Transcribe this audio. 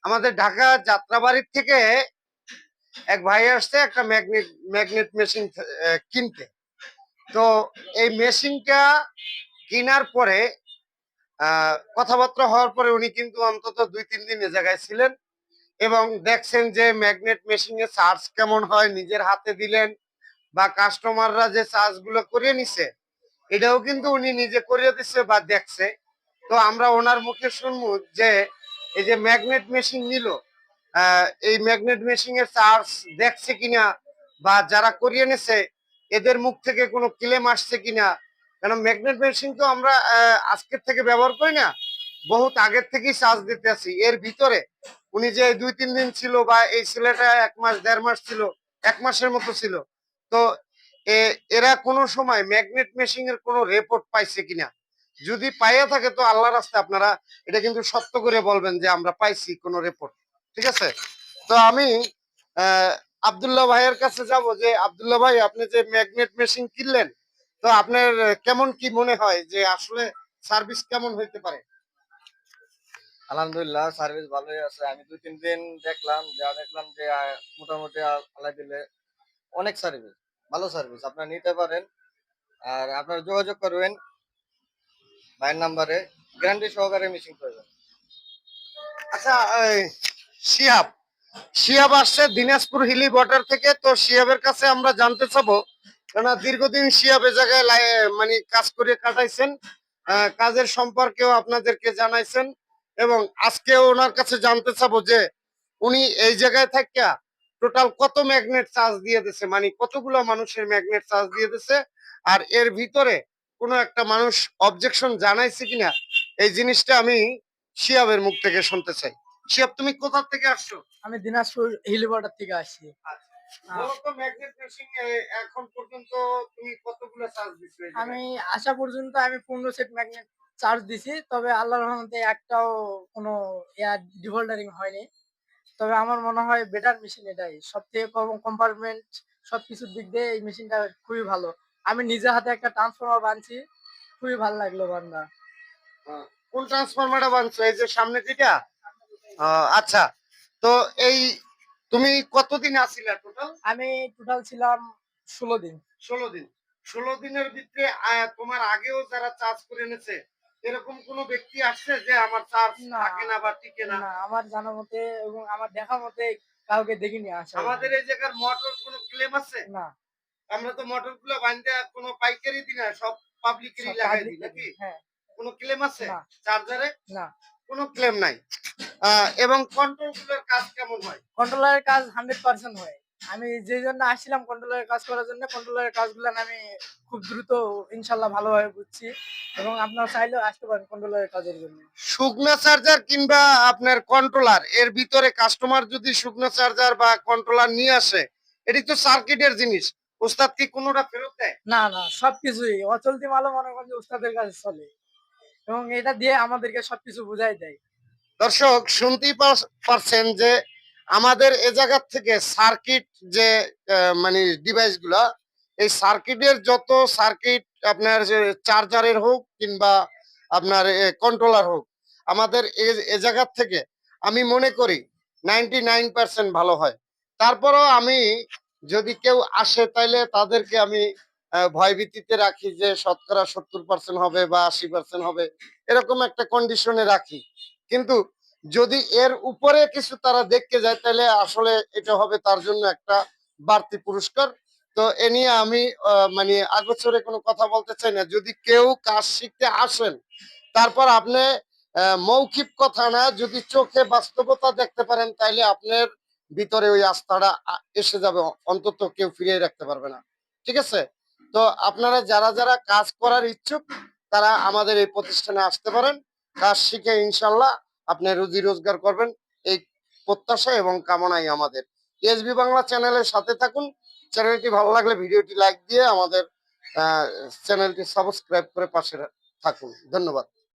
আমাদের ঢাকা যাত্রাবাড়ির থেকে এক ভাই আসছে একটা ম্যাগনেট ম্যাগনেট মেশিন কিনতে। তো এই মেশিনটা কেনার পরে কথাবার্তা হওয়ার পরে উনি কিন্তু অন্তত 2-3 দিন এ জায়গায় ছিলেন এবং দেখছেন যে ম্যাগনেট মেশিনে চার্জ কেমন হয়, নিজের হাতে দিলেন বা কাস্টমাররা যে চার্জ গুলো করে নিছে এটাও কিন্তু উনি নিজে করে দিচ্ছে বা দেখছে। তো আমরা ওনার মুখে শুনবো যে এই যে ম্যাগনেট মেশিন নিল, এই ম্যাগনেট মেশিনের চার্জ দেখছে কিনা বা যারা করিয়ে নিছে এদের মুখ থেকে কোনো ক্লেম আসছে কিনা। কারণ ম্যাগনেট মেশিন তো আমরা আজকের থেকে ব্যবহার করি না, বহুত আগের থেকেই চার্জ দিতে আছি। এর ভিতরে উনি যে 2-3 দিন ছিল বা এই ছেলেটা 1 মাস 1.5 মাস ছিল, 1 মাসের মতো ছিল, তো এরা কোনো সময় ম্যাগনেট মেশিনের কোনো রিপোর্ট পাইছে কিনা, যদি পাইয়া থাকে তো আল্লাহ রাস্তায় আপনারা এটা কিন্তু সত্য করে বলবেন যে আমরা পাইছি কোনো রিপোর্ট। ঠিক আছে? তো আমি আহ আব্দুল্লাহ ভাইয়ের কাছে যাব যে আব্দুল্লাহ ভাই, আপনি যে ম্যাগনেট মেশিন কিনলেন, তো আপনার কেমন কি মনে হয় যে আসলে সার্ভিস কেমন হইতে পারে? আলহামদুলিল্লাহ, সার্ভিস ভালোই আছে। আমি 2-3 দিন দেখলাম যে মোটামুটি আল্লাহ দিলে অনেক সার্ভিস, ভালো সার্ভিস। আপনারা নিতে পারেন। আর আপনারা যোগাযোগ করবেন ভাইয়ের নাম্বারে, গ্যারান্টি সহকারে মেশিন পাবেন। আচ্ছা, শিহাব শিহাব আসছে দিনাজপুর হিলি বর্ডার থেকে। তো শিহাবের কাছে আমরা জানতে চাবো, কেননা দীর্ঘদিন শিহাব এ জায়গায় মানে কাজ করে কাটাইছেন, কাজের সম্পর্কেও আপনাদেরকে জানাইছেন এবং আজকে ওনার কাছে জানতে চাবো যে উনি এই জায়গায় থাকিয়া টোটাল কত ম্যাগনেট চার্জ দিয়ে দিছে, মানে কতগুলো মানুষের ম্যাগনেট চার্জ দিয়ে দিছে, আর এর ভিতরে কোনো একটা মানুষ অবজেকশন জানাইছে কিনা, এই জিনিসটা আমি শিহাবের মুখ থেকে শুনতে চাই। শিহাব, তুমি কোথা থেকে আসছো? আমি দিনাজপুর হিলি বর্ডার থেকে আসছি। বলো তো, ম্যাগনেট মেশিন এখন পর্যন্ত তুমি কতগুলো চার্জ দিছো এই আমি জায়গায়? আসা পর্যন্ত আমি 15 সেট ম্যাগনেট চার্জ দিছি। তবে আল্লাহর রহমতে একটাও কোনো ডিফল্টারিং হয়নি। তবে আমার মনে হয় বেটার মেশিন এটাই। সবথেকে কম কম্পার্টমেন্ট সবকিছুর দিক দিয়ে এই মেশিনটা খুবই ভালো। আমি নিজে হাতে একটা ট্রান্সফরমার বানছি। খুবই ভালো লাগলো বান্দা। কোন ট্রান্সফরমারটা বানছো, এই যে সামনে যেটা? আচ্ছা। তো এই তুমি কতদিন আছিলা টোটাল? আমি টোটাল ছিলাম 16 দিন। 16 দিন। 16 দিনের ভিতরে তোমার আগেও যারা চার্জ করে এনেছে এরকম কোন ব্যক্তি আসছে যে আমার চার্জ না, থাকে না বা টিকে না? না আমার জানা মতে এবং আমার দেখা মতে কাউকে দেখিনি আসা। আমাদের এই জায়গার মোটর কোনো ক্লেম আছে? না, আমরা তো মোটর গুলো বান্ধে কোনো পাইকারি দিই না, সব পাবলিকেরই সব লাগাই দিই পাবলিকেরই। নাকি? হ্যাঁ, কোনো ক্লেম আছে না, চার্জারে? না। কোনো ক্লেম নাই। এবং কন্ট্রোল গুলোর কাজ কেমন হয়? কন্ট্রোলারের কাজ 100% হয়। আমি যে জন্য আসছিলাম কন্ট্রোলারের কাজ করার জন্য, কন্ট্রোলারের কাজগুলো আমি খুব দ্রুত ইনশাল্লাহ ভালোভাবে বুঝছি এবং আপনারা চাইলেও আসতে পারেন কন্ট্রোলারের কাজের জন্য। শুকনা চার্জার কিংবা আপনার কন্ট্রোলার এর ভিতরে কাস্টমার যদি শুকনা চার্জার বা কন্ট্রোলার নিয়ে আসে, এটি তো সার্কিটের জিনিস, ওস্তাদ কি কোনোটা ফেরত দেয়? না, না, সবকিছুই অচলতি মালও মনে করেন যে উস্তাদের কাছে চলে এবং এটা দিয়ে আমাদেরকে সবকিছু বুঝাই দেয়। দর্শক শুনতেই পারছেন যে আমাদের এ জায়গার থেকে সার্কিট যে মানে ডিভাইস গুলা, এই সার্কিটের যত সার্কিট আপনার যে চার্জারের হোক কিংবা আপনার কন্ট্রোলার হোক, আমাদের এ জায়গার থেকে আমি মনে করি 99% ভালো হয়। তারপরও আমি যদি কেউ আসে তাইলে তাদেরকে আমি ভয়ভীতিতে রাখি যে শতকরা 70% হবে বা 80% হবে, এরকম একটা কন্ডিশনে রাখি। কিন্তু যদি এর উপরে কিছু তারা দেখতে যায় তাহলে আসলে এটা হবে তার জন্য একটা বাড়তি পুরস্কার। তো এ নিয়ে আমি মানে আগোছরে কোনো কথা বলতে চাই না। যদি কেউ কাজ শিখতে আসেন, তারপর আপনি মৌখিক কথা না, যদি চোখে বাস্তবতা দেখতে পারেন তাইলে আপনার ভিতরে ওই আস্থাটা এসে যাবে, অন্তত কেউ ফিরিয়ে রাখতে পারবে না। ঠিক আছে? তো আপনারা যারা যারা কাজ করার ইচ্ছুক তারা আমাদের এই প্রতিষ্ঠানে আসতে পারেন। কাজ শিখে ইনশাল্লাহ আপনি রুজি রোজগার করবেন, এই প্রত্যাশা এবং কামনাই আমাদের। এসবি বাংলা চ্যানেলের সাথে থাকুন। চ্যানেলটি ভালো লাগলে ভিডিওটি লাইক দিয়ে আমাদের চ্যানেলটি সাবস্ক্রাইব করে পাশে থাকুন। ধন্যবাদ।